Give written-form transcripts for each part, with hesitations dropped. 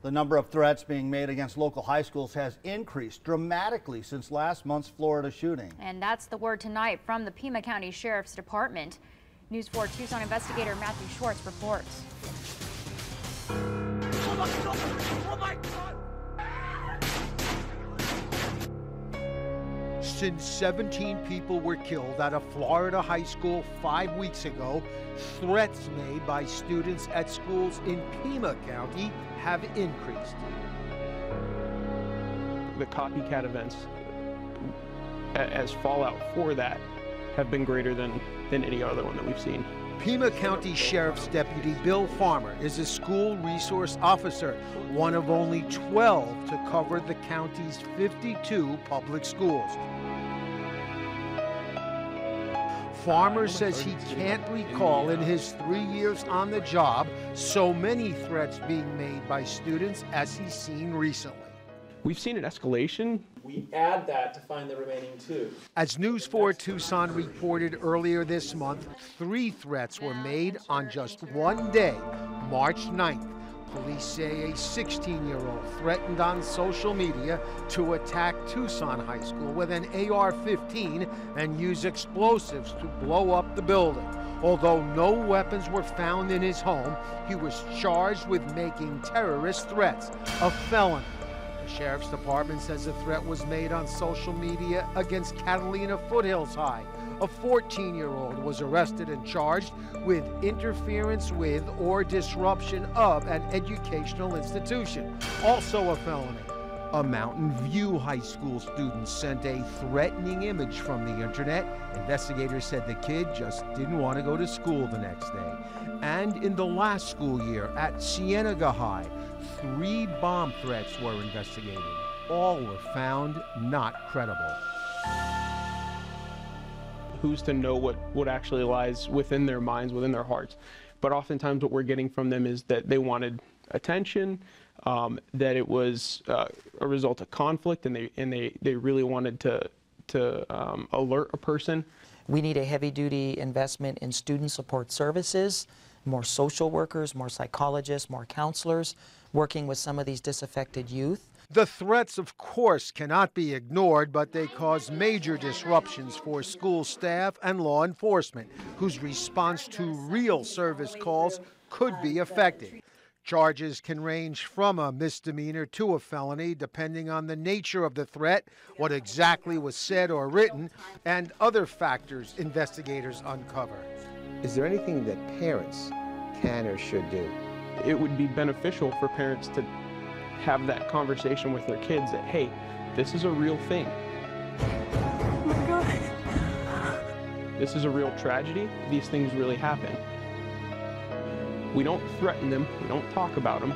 The number of threats being made against local high schools has increased dramatically since last month's Florida shooting. And that's the word tonight from the Pima County Sheriff's Department. News 4 Tucson investigator Matthew Schwartz reports. Oh my God! Since 17 people were killed at a Florida high school 5 weeks ago, threats made by students at schools in Pima County have increased. The copycat events as fallout for that have been greater than any other one that we've seen. Pima County Sheriff's Deputy Bill Farmer is a school resource officer, one of only 12 to cover the county's 52 public schools. Farmer says he can't recall in his 3 years on the job so many threats being made by students as he's seen recently. We've seen an escalation. We add that to find the remaining 2. As News 4 Tucson reported earlier this month, 3 threats were made on just one day, March 9th. Police say a 16-year-old threatened on social media to attack Tucson High School with an AR-15 and use explosives to blow up the building. Although no weapons were found in his home, he was charged with making terrorist threats, a felony. The Sheriff's Department says the threat was made on social media against Catalina Foothills High. A 14-year-old was arrested and charged with interference with or disruption of an educational institution, also a felony. A Mountain View High School student sent a threatening image from the internet. Investigators said the kid just didn't want to go to school the next day. And in the last school year at Cienega High, 3 bomb threats were investigated. All were found not credible. Who's to know what actually lies within their minds, within their hearts? But oftentimes what we're getting from them is that they wanted attention, that it was a result of conflict, and they really wanted to alert a person. We need a heavy-duty investment in student support services, more social workers, more psychologists, more counselors, working with some of these disaffected youth. The threats, of course, cannot be ignored, but they cause major disruptions for school staff and law enforcement, whose response to real service calls could be affected. Charges can range from a misdemeanor to a felony, depending on the nature of the threat, what exactly was said or written, and other factors investigators uncover. Is there anything that parents can or should do? It would be beneficial for parents to have that conversation with their kids that, hey, this is a real thing. Oh my God. This is a real tragedy. These things really happen. We don't threaten them. We don't talk about them.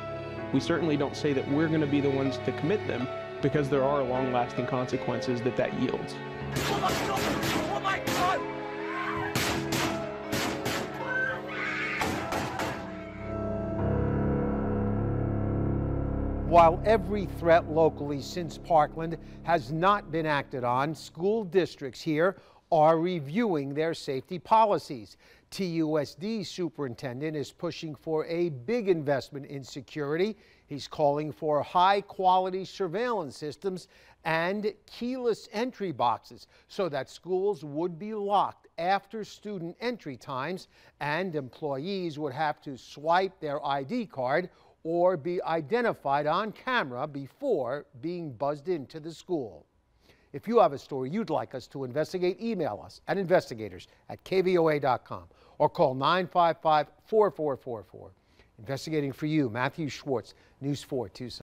We certainly don't say that we're going to be the ones to commit them, because there are long-lasting consequences that yields. Oh my God. Oh my God. While every threat locally since Parkland has not been acted on, school districts here are reviewing their safety policies. TUSD superintendent is pushing for a big investment in security. He's calling for high-quality surveillance systems and keyless entry boxes so that schools would be locked after student entry times and employees would have to swipe their ID card or be identified on camera before being buzzed into the school. If you have a story you'd like us to investigate, email us at investigators@kvoa.com or call 955-4444. Investigating for you, Matthew Schwartz, News 4 Tucson.